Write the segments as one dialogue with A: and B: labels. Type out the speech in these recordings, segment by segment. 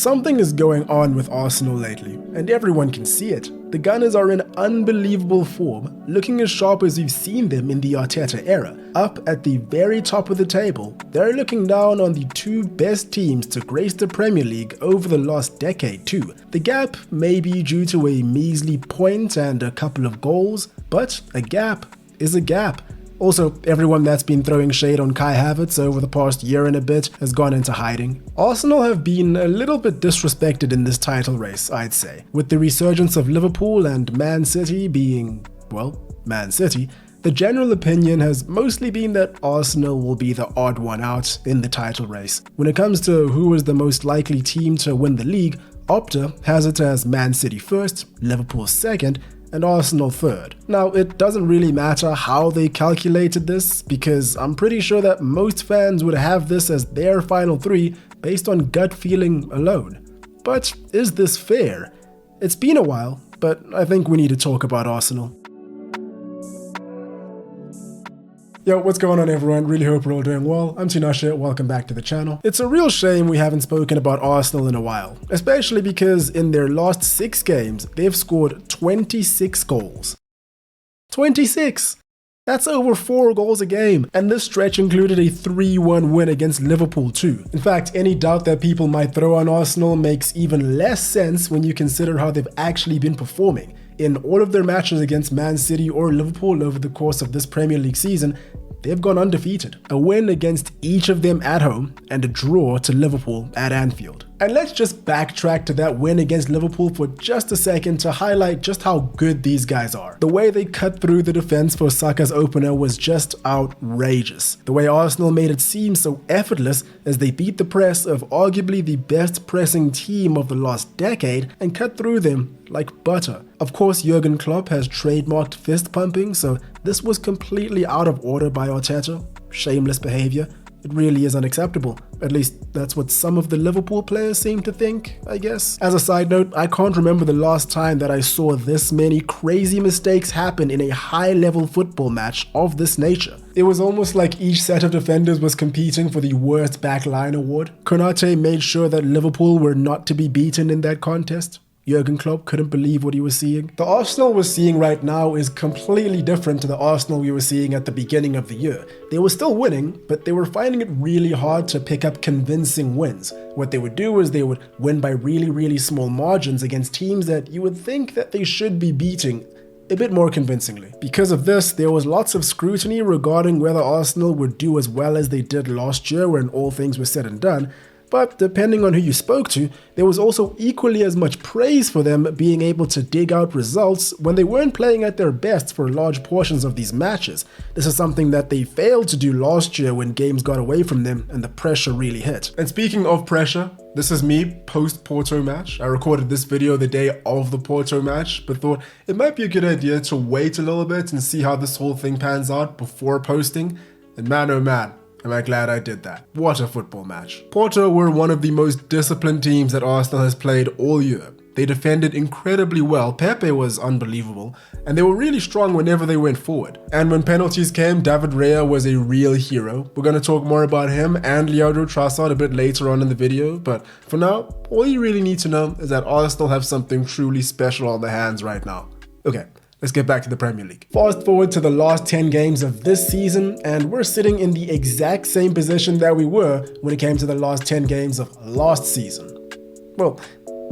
A: Something is going on with Arsenal lately, and everyone can see it. The Gunners are in unbelievable form, looking as sharp as we've seen them in the Arteta era. Up at the very top of the table, they're looking down on the two best teams to grace the Premier League over the last decade too. The gap may be due to a measly point and a couple of goals, but a gap is a gap. Also, everyone that's been throwing shade on Kai Havertz over the past year and a bit has gone into hiding. Arsenal have been a little bit disrespected in this title race, I'd say. With the resurgence of Liverpool and Man City being, well, Man City, the general opinion has mostly been that Arsenal will be the odd one out in the title race. When it comes to who is the most likely team to win the league, Opta has it as Man City first, Liverpool second, and Arsenal third. Now, it doesn't really matter how they calculated this, because I'm pretty sure that most fans would have this as their final three based on gut feeling alone. But is this fair? It's been a while, but I think we need to talk about Arsenal. Yo, what's going on everyone? Really hope we're all doing well. I'm Tinashe, welcome back to the channel. It's a real shame we haven't spoken about Arsenal in a while, especially because in their last 6 games, they've scored 26 goals. 26! That's over 4 goals a game, and this stretch included a 3-1 win against Liverpool too. In fact, any doubt that people might throw on Arsenal makes even less sense when you consider how they've actually been performing. In all of their matches against Man City or Liverpool over the course of this Premier League season, they've gone undefeated. A win against each of them at home and a draw to Liverpool at Anfield. And let's just backtrack to that win against Liverpool for just a second to highlight just how good these guys are. The way they cut through the defense for Saka's opener was just outrageous. The way Arsenal made it seem so effortless as they beat the press of arguably the best pressing team of the last decade and cut through them like butter. Of course, Jurgen Klopp has trademarked fist pumping, so this was completely out of order by Arteta. Shameless behavior. It really is unacceptable. At least that's what some of the Liverpool players seem to think, I guess. As a side note, I can't remember the last time that I saw this many crazy mistakes happen in a high-level football match of this nature. It was almost like each set of defenders was competing for the worst backline award. Konate made sure that Liverpool were not to be beaten in that contest. Jurgen Klopp couldn't believe what he was seeing. The Arsenal we're seeing right now is completely different to the Arsenal we were seeing at the beginning of the year. They were still winning, but they were finding it really hard to pick up convincing wins. What they would do is they would win by really small margins against teams that you would think that they should be beating a bit more convincingly. Because of this, there was lots of scrutiny regarding whether Arsenal would do as well as they did last year when all things were said and done. But depending on who you spoke to, there was also equally as much praise for them being able to dig out results when they weren't playing at their best for large portions of these matches. This is something that they failed to do last year when games got away from them and the pressure really hit. And speaking of pressure, this is me post-Porto match. I recorded this video the day of the Porto match, but thought it might be a good idea to wait a little bit and see how this whole thing pans out before posting. And man oh man, am I glad I did that. What a football match. Porto were one of the most disciplined teams that Arsenal has played all year. They defended incredibly well, Pepe was unbelievable, and they were really strong whenever they went forward. And when penalties came, David Raya was a real hero. We're going to talk more about him and Leandro Trossard a bit later on in the video, but for now, all you really need to know is that Arsenal have something truly special on their hands right now. Okay. Let's get back to the Premier League. Fast forward to the last 10 games of this season, and we're sitting in the exact same position that we were when it came to the last 10 games of last season. Well,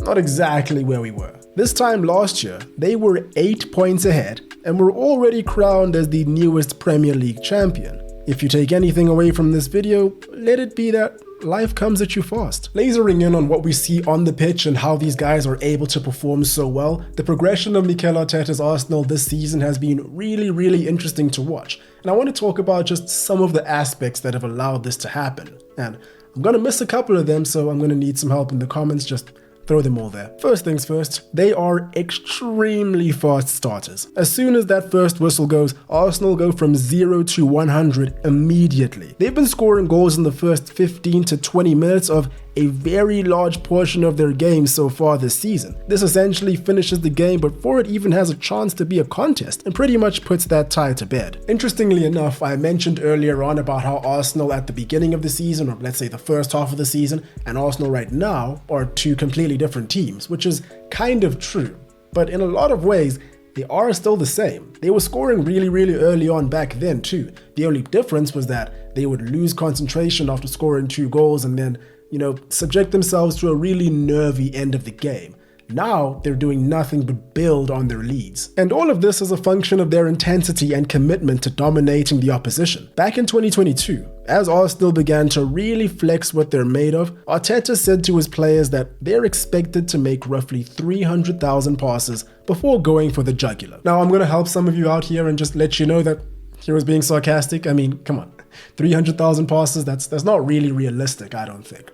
A: not exactly where we were. This time last year, they were 8 points ahead and were already crowned as the newest Premier League champion. If you take anything away from this video, let it be that life comes at you fast. Lasering in on what we see on the pitch and how these guys are able to perform so well, the progression of Mikel Arteta's Arsenal this season has been really interesting to watch. And I want to talk about just some of the aspects that have allowed this to happen. And I'm going to miss a couple of them, so I'm going to need some help in the comments. Just throw them all there. First things first, they are extremely fast starters. As soon as that first whistle goes, Arsenal go from 0 to 100 immediately. They've been scoring goals in the first 15 to 20 minutes of a very large portion of their games so far this season. This essentially finishes the game before it even has a chance to be a contest and pretty much puts that tie to bed. Interestingly enough, I mentioned earlier on about how Arsenal at the beginning of the season, or let's say the first half of the season, and Arsenal right now are two completely different teams, which is kind of true. But in a lot of ways, they are still the same. They were scoring really early on back then too. The only difference was that they would lose concentration after scoring 2 goals and then, subject themselves to a really nervy end of the game. Now, they're doing nothing but build on their leads. And all of this is a function of their intensity and commitment to dominating the opposition. Back in 2022, as Arsenal began to really flex what they're made of, Arteta said to his players that they're expected to make roughly 300,000 passes before going for the jugular. Now, I'm going to help some of you out here and just let you know that he was being sarcastic. I mean, come on. 300,000 passes, that's not really realistic, I don't think.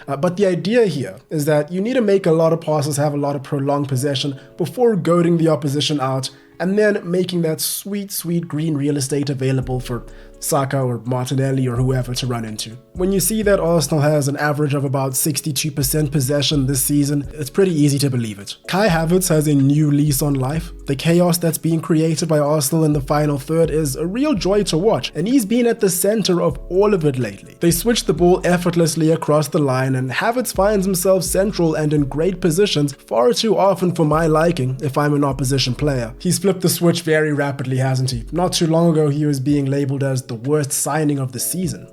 A: But the idea here is that you need to make a lot of passes, have a lot of prolonged possession before goading the opposition out, and then making that sweet green real estate available for Saka or Martinelli or whoever to run into. When you see that Arsenal has an average of about 62% possession this season, it's pretty easy to believe it. Kai Havertz has a new lease on life. The chaos that's being created by Arsenal in the final third is a real joy to watch, and he's been at the center of all of it lately. They switch the ball effortlessly across the line, and Havertz finds himself central and in great positions far too often for my liking if I'm an opposition player. He's flipped the switch very rapidly, hasn't he? Not too long ago he was being labeled as the worst signing of the season.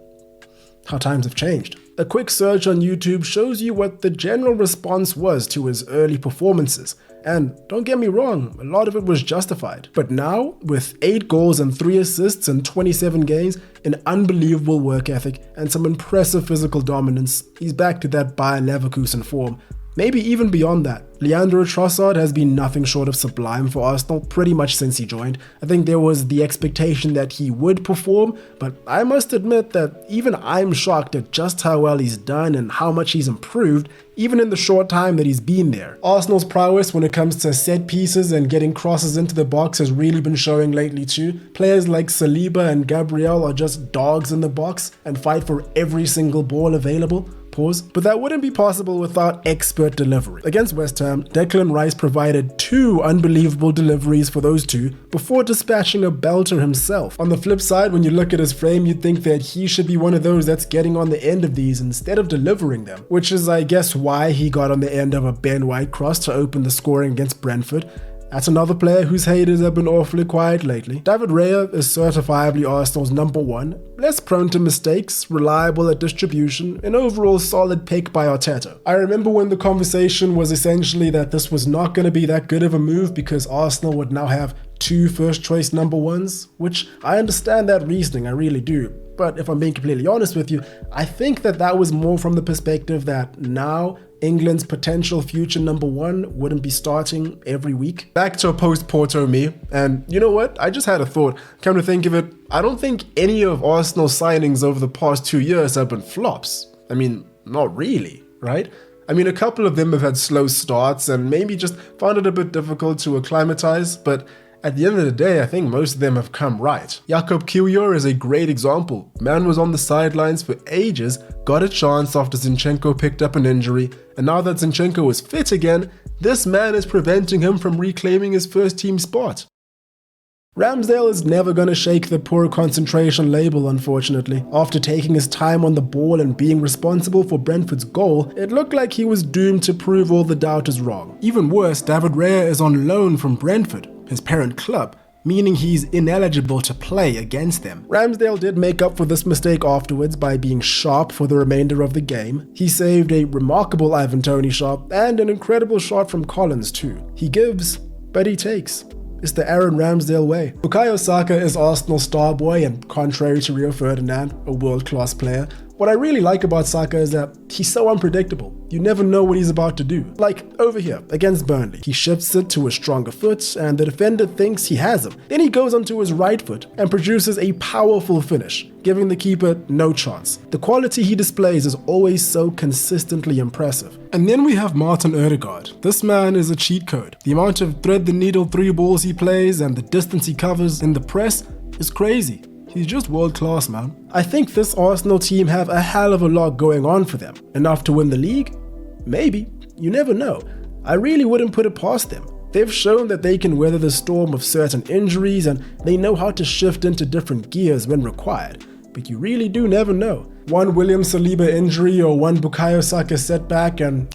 A: How times have changed. A quick search on YouTube shows you what the general response was to his early performances. And don't get me wrong, a lot of it was justified. But now, with 8 goals and 3 assists in 27 games, an unbelievable work ethic, and some impressive physical dominance, he's back to that Bayer Leverkusen form. Maybe even beyond that. Leandro Trossard has been nothing short of sublime for Arsenal pretty much since he joined. I think there was the expectation that he would perform, but I must admit that even I'm shocked at just how well he's done and how much he's improved, even in the short time that he's been there. Arsenal's prowess when it comes to set pieces and getting crosses into the box has really been showing lately too. Players like Saliba and Gabriel are just dogs in the box and fight for every single ball available. But that wouldn't be possible without expert delivery. Against West Ham, Declan Rice provided 2 unbelievable deliveries for those two before dispatching a belter himself. On the flip side, when you look at his frame, you'd think that he should be one of those that's getting on the end of these instead of delivering them, which is, I guess, why he got on the end of a Ben White cross to open the scoring against Brentford. That's another player whose haters have been awfully quiet lately. David Raya is certifiably Arsenal's number 1, less prone to mistakes, reliable at distribution, an overall solid pick by Arteta. I remember when the conversation was essentially that this was not going to be that good of a move because Arsenal would now have 2 first-choice number 1s, which I understand that reasoning, I really do. But if I'm being completely honest with you, I think that was more from the perspective that now England's potential future number 1 wouldn't be starting every week. Back to a post-Porto me, and you know what? I just had a thought. Come to think of it, I don't think any of Arsenal's signings over the past 2 years have been flops. I mean, not really, right? I mean, a couple of them have had slow starts and maybe just found it a bit difficult to acclimatize, but at the end of the day, I think most of them have come right. Jakub Kiwior is a great example. Man was on the sidelines for ages, got a chance after Zinchenko picked up an injury, and now that Zinchenko is fit again, this man is preventing him from reclaiming his first team spot. Ramsdale is never going to shake the poor concentration label, unfortunately. After taking his time on the ball and being responsible for Brentford's goal, it looked like he was doomed to prove all the doubters wrong. Even worse, David Raya is on loan from Brentford, his parent club, meaning he's ineligible to play against them. Ramsdale did make up for this mistake afterwards by being sharp for the remainder of the game. He saved a remarkable Ivan Toney shot and an incredible shot from Collins too. He gives, but he takes. It's the Aaron Ramsdale way. Bukayo Saka is Arsenal's star boy, and contrary to Rio Ferdinand, a world-class player, what I really like about Saka is that he's so unpredictable. You never know what he's about to do. Like over here, against Burnley. He shifts it to his stronger foot and the defender thinks he has him. Then he goes onto his right foot and produces a powerful finish, giving the keeper no chance. The quality he displays is always so consistently impressive. And then we have Martin Odegaard. This man is a cheat code. The amount of thread the needle through balls he plays and the distance he covers in the press is crazy. He's just world class, man. I think this Arsenal team have a hell of a lot going on for them. Enough to win the league? Maybe. You never know. I really wouldn't put it past them. They've shown that they can weather the storm of certain injuries and they know how to shift into different gears when required. But you really do never know. One William Saliba injury or one Bukayo Saka setback and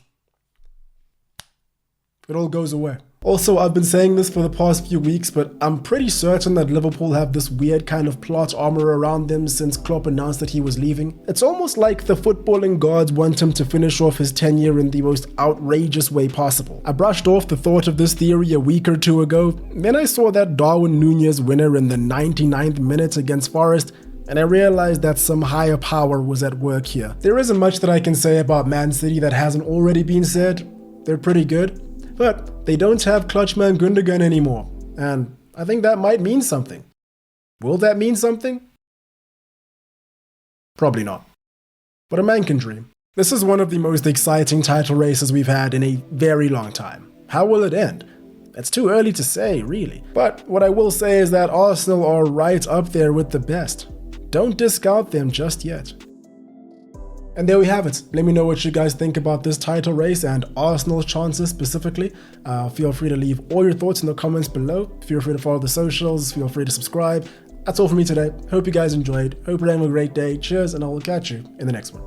A: it all goes away. Also, I've been saying this for the past few weeks, but I'm pretty certain that Liverpool have this weird kind of plot armor around them since Klopp announced that he was leaving. It's almost like the footballing gods want him to finish off his tenure in the most outrageous way possible. I brushed off the thought of this theory a week or two ago, then I saw that Darwin Núñez winner in the 99th minute against Forest, and I realized that some higher power was at work here. There isn't much that I can say about Man City that hasn't already been said. They're pretty good. But they don't have Clutchman Gundogan anymore, and I think that might mean something. Will that mean something? Probably not. But a man can dream. This is one of the most exciting title races we've had in a very long time. How will it end? It's too early to say, really. But what I will say is that Arsenal are right up there with the best. Don't discount them just yet. And there we have it. Let me know what you guys think about this title race and Arsenal's chances specifically. Feel free to leave all your thoughts in the comments below. Feel free to follow the socials. Feel free to subscribe. That's all for me today. Hope you guys enjoyed. Hope you're having a great day. Cheers, and I will catch you in the next one.